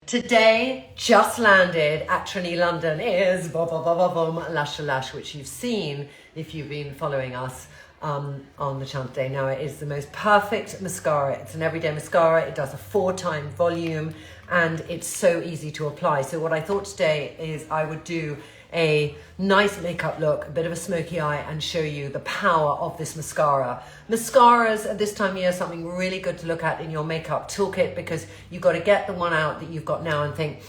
Today, just landed at Trinity London is Lash to Lash, which you've seen if you've been following us on the channel today. Now, it is the most perfect mascara. It's an everyday mascara. It does a 4-time volume and it's so easy to apply. So what I thought today is I would do a nice makeup look, a bit of a smoky eye, and show you the power of this mascara. Mascaras at this time of year are something really good to look at in your makeup toolkit, because you've got to get the one out that you've got now and think,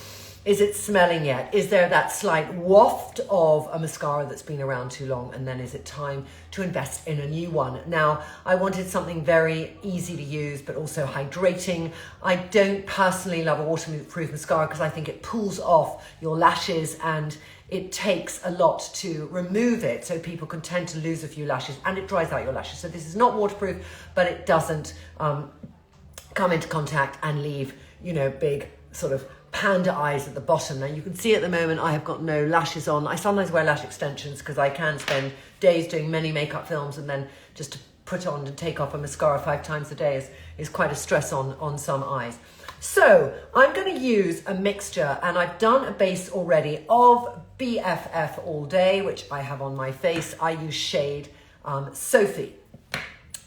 is it smelling yet? Is there that slight waft of a mascara that's been around too long? And then is it time to invest in a new one? Now, I wanted something very easy to use, but also hydrating. I don't personally love a waterproof mascara because I think it pulls off your lashes and it takes a lot to remove it, so people can tend to lose a few lashes, and it dries out your lashes. So this is not waterproof, but it doesn't come into contact and leave, you know, big sort of panda eyes at the bottom. Now you can see at the moment I have got no lashes on. I sometimes wear lash extensions because I can spend days doing many makeup films, and then just to put on and take off a mascara 5 times a day is quite a stress on some eyes. So I'm going to use a mixture, and I've done a base already of BFF All Day, which I have on my face. I use shade Sophie,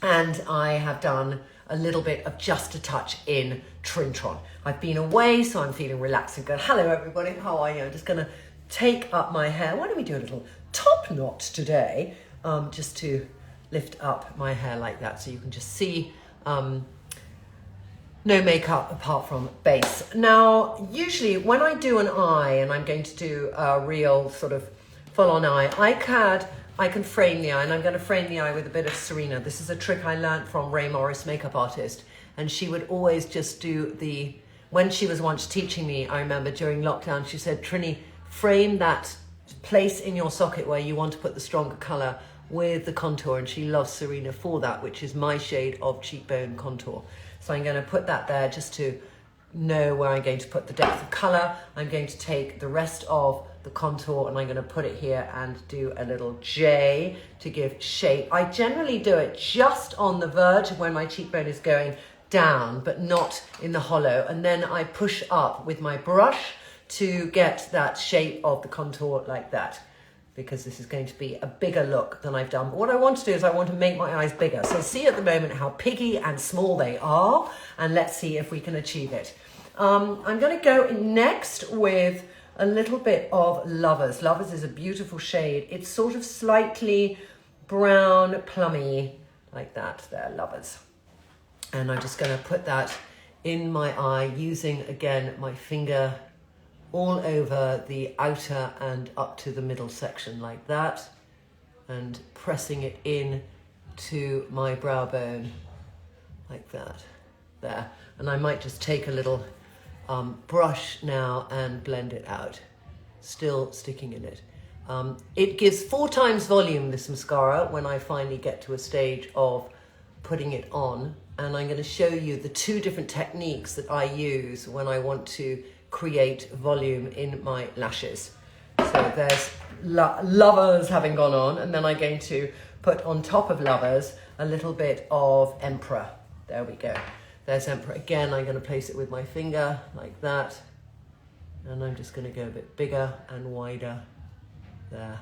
and I have done a little bit of Just a Touch in Trintron. I've been away, so I'm feeling relaxed and good. Hello everybody, how are you? I'm just going to take up my hair. Why don't we do a little top knot today, just to lift up my hair like that, so you can just see no makeup apart from base. Now, usually when I do an eye, and I'm going to do a real sort of full-on eye, I can frame the eye, and I'm going to frame the eye with a bit of Serena. This is a trick I learned from Ray Morris, makeup artist, and she would always just do when she was once teaching me, I remember during lockdown, she said, Trini, frame that place in your socket where you want to put the stronger color with the contour, and she loves Serena for that, which is my shade of cheekbone contour. So I'm going to put that there just to know where I'm going to put the depth of color. I'm going to take the rest of the contour and I'm going to put it here and do a little J to give shape. I generally do it just on the verge of when my cheekbone is going down, but not in the hollow. And then I push up with my brush to get that shape of the contour like that, because this is going to be a bigger look than I've done. But what I want to do is I want to make my eyes bigger. So see at the moment how piggy and small they are, and let's see if we can achieve it. I'm going to go next with a little bit of Lovers. Lovers is a beautiful shade. It's sort of slightly brown, plummy, like that there, Lovers. And I'm just going to put that in my eye using, again, my finger all over the outer and up to the middle section like that, and pressing it in to my brow bone like that there. And I might just take a little brush now and blend it out, still sticking in it. It gives 4 times volume, this mascara, when I finally get to a stage of putting it on, and I'm going to show you the 2 different techniques that I use when I want to create volume in my lashes. So there's Lovers having gone on, and then I'm going to put on top of Lovers a little bit of Emperor. There we go. There's Emperor. Again, I'm going to place it with my finger like that, and I'm just going to go a bit bigger and wider there.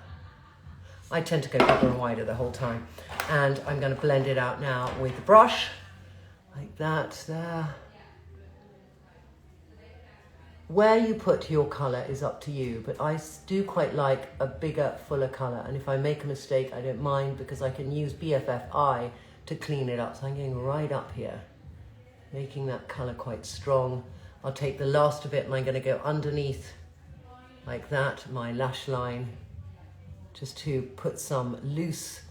I tend to go bigger and wider the whole time, and I'm going to blend it out now with the brush like that there. Where you put your colour is up to you, but I do quite like a bigger, fuller colour. And if I make a mistake, I don't mind, because I can use BFF to clean it up. So I'm going right up here, making that colour quite strong. I'll take the last of it and I'm going to go underneath like that, my lash line, just to put some loose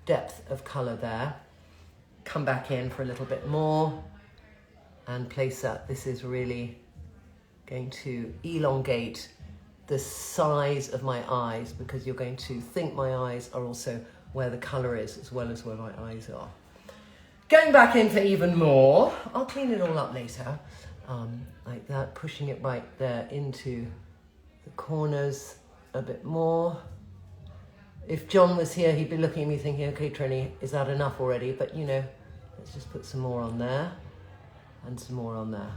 depth of colour there. Come back in for a little bit more and place that. This is really going to elongate the size of my eyes, because you're going to think my eyes are also where the colour is as well as where my eyes are. Going back in for even more, I'll clean it all up later, like that, pushing it right there into the corners a bit more. If John was here, he'd be looking at me thinking, okay, Trini, is that enough already? But you know, let's just put some more on there and some more on there.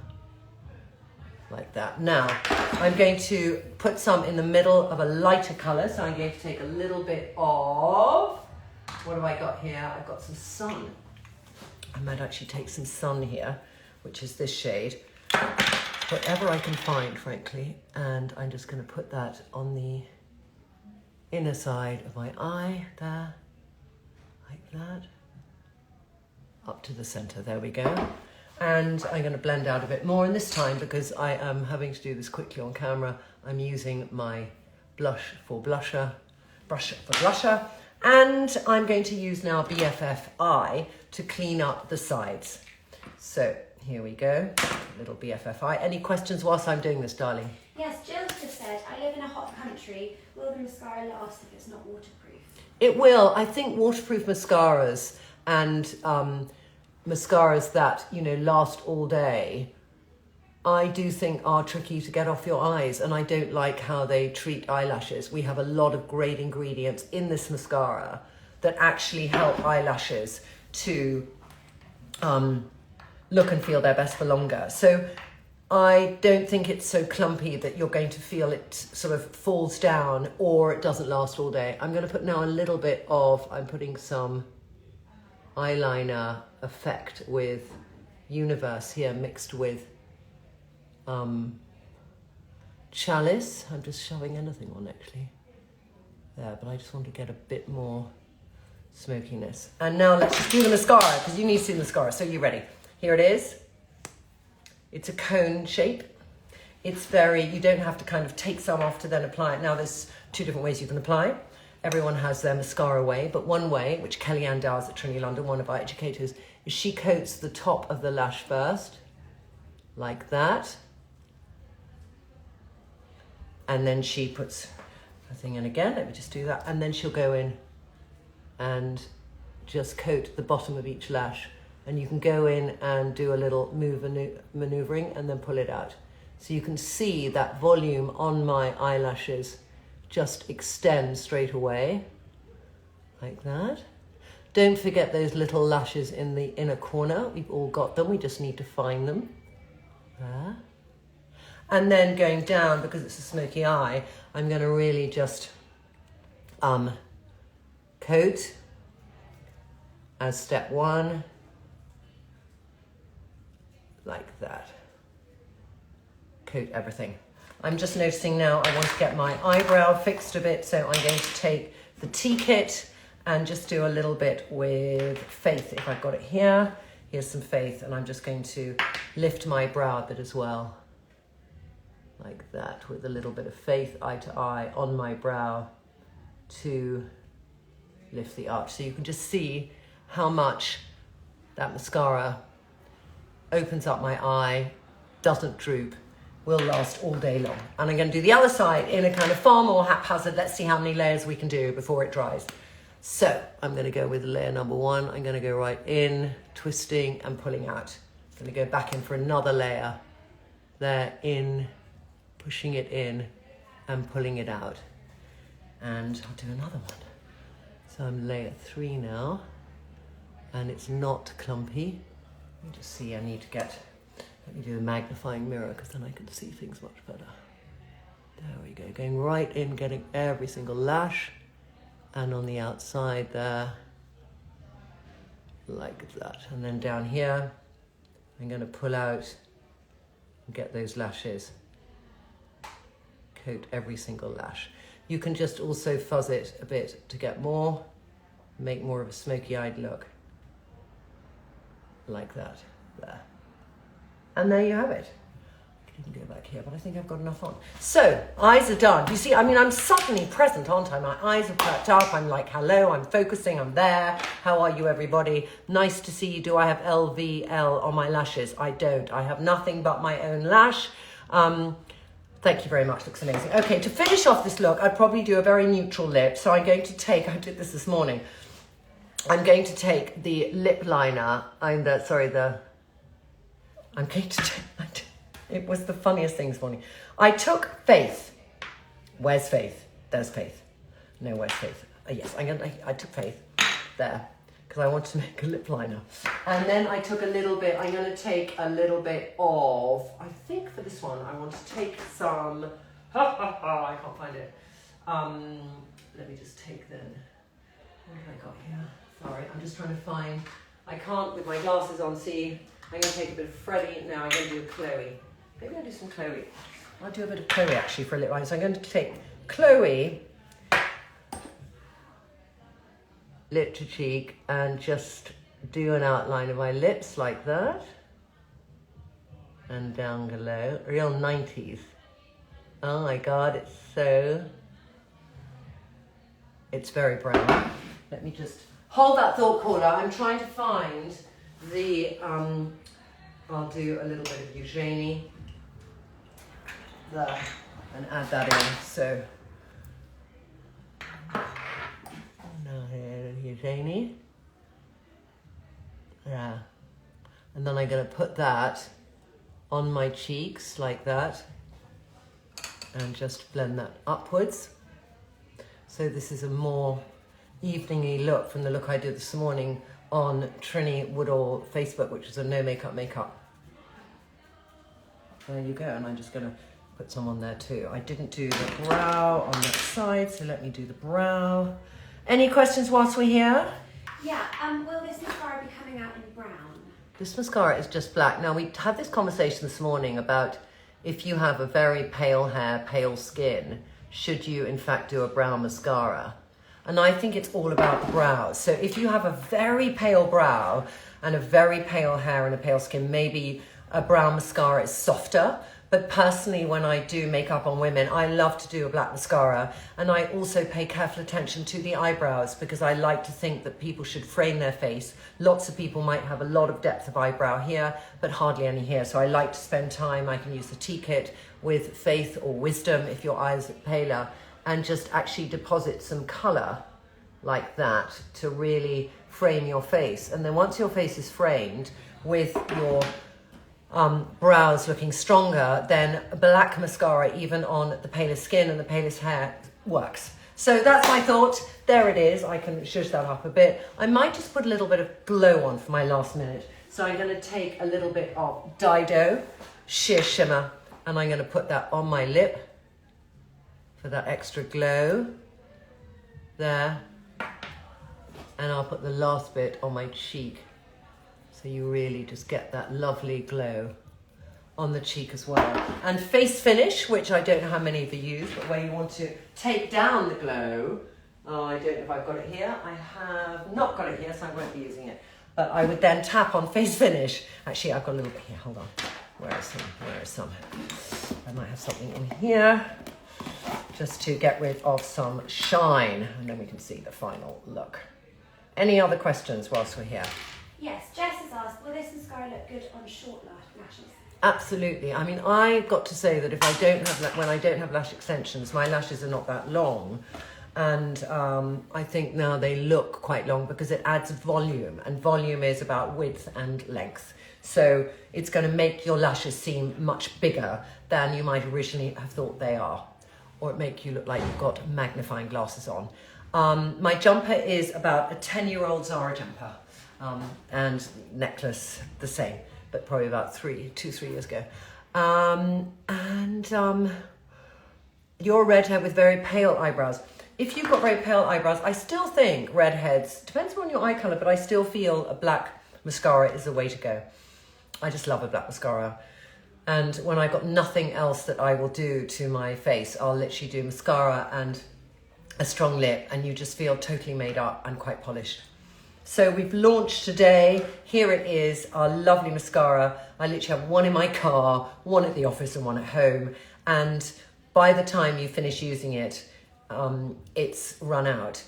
like that. Now, I'm going to put some in the middle of a lighter color. So I'm going to take a little bit of, what have I got here? I've got some sun. I might actually take some sun here, which is this shade. Whatever I can find, frankly. And I'm just going to put that on the inner side of my eye there, like that. Up to the center, there we go. And I'm going to blend out a bit more, and this time, because I am having to do this quickly on camera, I'm using my brush for blusher, and I'm going to use now BFFI to clean up the sides. So here we go, little BFFI. Any questions whilst I'm doing this, darling? Yes, Jill's just said, I live in a hot country. Will the mascara last if it's not waterproof? It will. I think waterproof mascaras and mascaras that, you know, last all day, I do think are tricky to get off your eyes, and I don't like how they treat eyelashes. We have a lot of great ingredients in this mascara that actually help eyelashes to look and feel their best for longer. So I don't think it's so clumpy that you're going to feel it sort of falls down or it doesn't last all day. I'm going to put now a little bit of, I'm putting some eyeliner effect with Universe here mixed with Chalice. I'm just shoving anything on actually there, but I just want to get a bit more smokiness. And now let's just do the mascara, because you need to see the mascara. So you ready? Here it is. It's a cone shape. It's very, you don't have to kind of take some off to then apply it. Now there's two different ways you can apply. Everyone has their mascara way, but one way, which Kellyanne does at Trinity London, one of our educators, is she coats the top of the lash first, like that. And then she puts her thing in again. Let me just do that. And then she'll go in and just coat the bottom of each lash. And you can go in and do a little maneuvering and then pull it out. So you can see that volume on my eyelashes just extend straight away, like that. Don't forget those little lashes in the inner corner. We've all got them, we just need to find them. There. And then going down, because it's a smoky eye, I'm gonna really just coat as step one, like that. Coat everything. I'm just noticing now I want to get my eyebrow fixed a bit, so I'm going to take the tea kit and just do a little bit with Faith, if I've got it here. Here's some Faith, and I'm just going to lift my brow a bit as well, like that, with a little bit of Faith eye to eye on my brow to lift the arch. So you can just see how much that mascara opens up my eye, doesn't droop, will last all day long. And I'm going to do the other side in a kind of far more haphazard. Let's see how many layers we can do before it dries. So I'm going to go with layer number one. I'm going to go right in, twisting and pulling out. I'm going to go back in for another layer. There, in, pushing it in and pulling it out. And I'll do another one. So I'm layer 3 now, and it's not clumpy. Let me just see, I need to get, let me do a magnifying mirror, because then I can see things much better. There we go, going right in, getting every single lash, and on the outside there, like that. And then down here, I'm going to pull out and get those lashes. Coat every single lash. You can just also fuzz it a bit to get more, make more of a smoky-eyed look. Like that, there. And there you have it. I didn't go back here, but I think I've got enough on. So, eyes are done. You see, I mean, I'm suddenly present, aren't I? My eyes are perked up. I'm like, hello, I'm focusing, I'm there. How are you, everybody? Nice to see you. Do I have LVL on my lashes? I don't. I have nothing but my own lash. Thank you very much, looks amazing. Okay, to finish off this look, I'd probably do a very neutral lip. So I'm going to take, I did this morning. I'm going to take the lip liner, I'm going to take, it was the funniest thing this morning. I took Faith. Where's Faith? There's Faith. No, where's Faith? Yes, I took Faith there, because I want to make a lip liner. And then I took a little bit, I'm going to take a little bit of, I think for this one, I want to take some, I can't find it. Let me just take then, what have I got here? Sorry, I'm just trying to find, I can't with my glasses on see. I'm going to take a bit of Freddie, now I'm going to do a Chloe. Maybe I'll do some Chloe. I'll do a bit of Chloe actually for a little while. So I'm going to take Chloe, lip to cheek, and just do an outline of my lips like that. And down below, real 90s. Oh my God, it's very brown. Let me just hold that thought caller. I'm trying to find the, I'll do a little bit of Eugenie there and add that in. So, now here, Eugenie. Yeah. And then I'm going to put that on my cheeks like that and just blend that upwards. So this is a more evening-y look from the look I did this morning on Trini Woodall Facebook, which is a no makeup. There you go, and I'm just going to put some on there too. I didn't do the brow on that side, so let me do the brow. Any questions whilst we're here? Yeah, will this mascara be coming out in brown? This mascara is just black. Now, we had this conversation this morning about if you have a very pale hair, pale skin, should you in fact do a brown mascara? And I think it's all about the brows. So if you have a very pale brow and a very pale hair and a pale skin, maybe a brown mascara is softer. But personally, when I do makeup on women, I love to do a black mascara. And I also pay careful attention to the eyebrows because I like to think that people should frame their face. Lots of people might have a lot of depth of eyebrow here, but hardly any here. So I like to spend time. I can use the tea kit with Faith or Wisdom if your eyes are paler, and just actually deposit some color like that to really frame your face. And then once your face is framed with your brows looking stronger, then black mascara, even on the palest skin and the palest hair, works. So that's my thought. There it is. I can shush that up a bit. I might just put a little bit of glow on for my last minute. So I'm going to take a little bit of Dido Sheer Shimmer, and I'm going to put that on my lip for that extra glow. There. And I'll put the last bit on my cheek. So you really just get that lovely glow on the cheek as well. And face finish, which I don't know how many of you use, but where you want to take down the glow. Oh, I don't know if I've got it here. I have not got it here, so I won't be using it. But I would then tap on face finish. Actually, I've got a little bit here. Hold on. Where is some? I might have something in here just to get rid of some shine. And then we can see the final look. Any other questions whilst we're here? Yes, Jess has asked, will this mascara look good on short lashes? Absolutely. I mean, I've got to say that if I don't have, when I don't have lash extensions, my lashes are not that long. And I think now they look quite long because it adds volume, and volume is about width and length. So it's going to make your lashes seem much bigger than you might originally have thought they are, or it make you look like you've got magnifying glasses on. My jumper is about a 10-year-old Zara jumper, and necklace the same, but probably about 3 years ago. You're a redhead with very pale eyebrows. If you've got very pale eyebrows, I still think redheads, depends on your eye colour, but I still feel a black mascara is the way to go. I just love a black mascara. And when I've got nothing else that I will do to my face, I'll literally do mascara and a strong lip, and you just feel totally made up and quite polished. So we've launched today. Here it is, our lovely mascara. I literally have one in my car, one at the office and one at home. And by the time you finish using it, it's run out.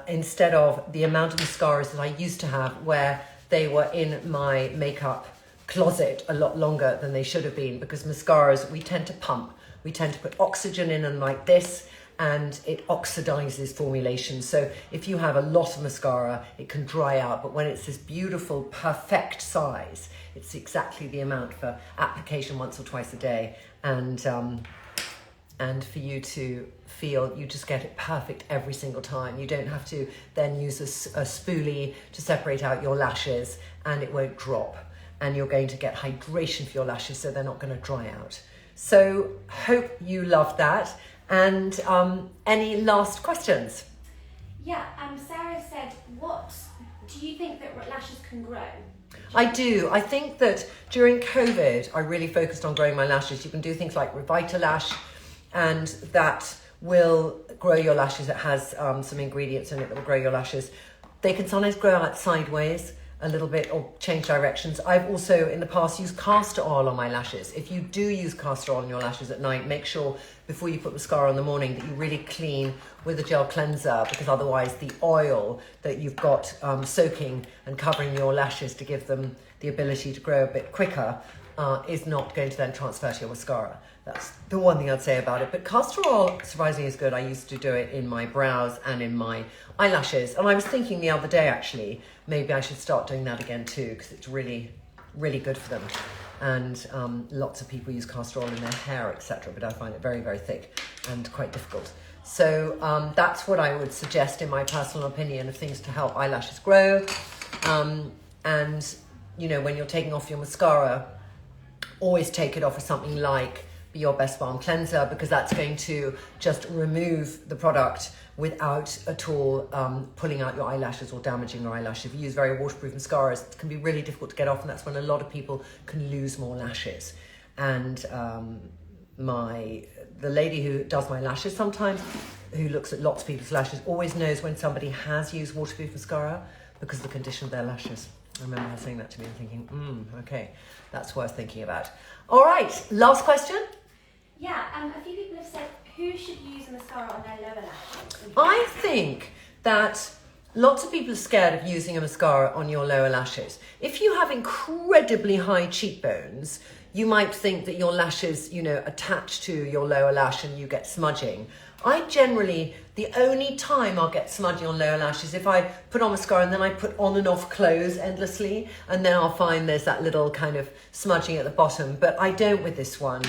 Instead of the amount of mascaras that I used to have where they were in my makeup closet a lot longer than they should have been, because mascaras, we tend to pump. We tend to put oxygen in them like this, and it oxidizes formulation. So if you have a lot of mascara, it can dry out. But when it's this beautiful, perfect size, it's exactly the amount for application once or twice a day. And and for you to feel you just get it perfect every single time. You don't have to then use a spoolie to separate out your lashes, and it won't drop. And you're going to get hydration for your lashes, so they're not going to dry out. So hope you loved that. And any last questions? Yeah, Sarah said, what do you think that lashes can grow? I do. I think that during COVID, I really focused on growing my lashes. You can do things like Revitalash, and that will grow your lashes. It has some ingredients in it that will grow your lashes. They can sometimes grow out sideways a little bit or change directions. I've also in the past used castor oil on my lashes. If you do use castor oil on your lashes at night, make sure before you put mascara on the morning that you really clean with a gel cleanser, because otherwise the oil that you've got soaking and covering your lashes to give them the ability to grow a bit quicker is not going to then transfer to your mascara. That's the one thing I'd say about it. But castor oil surprisingly is good. I used to do it in my brows and in my eyelashes. And I was thinking the other day, actually, maybe I should start doing that again too, because it's really, really good for them. And lots of people use castor oil in their hair, etc. But I find it very, very thick and quite difficult. So that's what I would suggest in my personal opinion of things to help eyelashes grow. And, you know, when you're taking off your mascara, always take it off with something like Your Best Balm Cleanser, because that's going to just remove the product without at all pulling out your eyelashes or damaging your eyelashes. If you use very waterproof mascaras, it can be really difficult to get off, and that's when a lot of people can lose more lashes. And the lady who does my lashes sometimes, who looks at lots of people's lashes, always knows when somebody has used waterproof mascara because of the condition of their lashes. I remember her saying that to me and thinking, okay, that's worth thinking about. All right, last question. Yeah, a few people have said, who should use a mascara on their lower lashes? I think that lots of people are scared of using a mascara on your lower lashes. If you have incredibly high cheekbones, you might think that your lashes, you know, attach to your lower lash and you get smudging. I generally, the only time I'll get smudging on lower lashes if I put on mascara and then I put on and off clothes endlessly, and then I'll find there's that little kind of smudging at the bottom, but I don't with this one.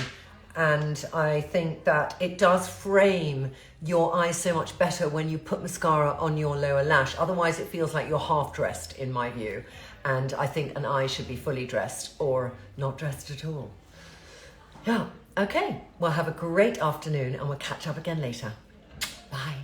And I think that it does frame your eyes so much better when you put mascara on your lower lash. Otherwise, it feels like you're half dressed, in my view. And I think an eye should be fully dressed or not dressed at all. Yeah, okay. Well, have a great afternoon and we'll catch up again later. Bye.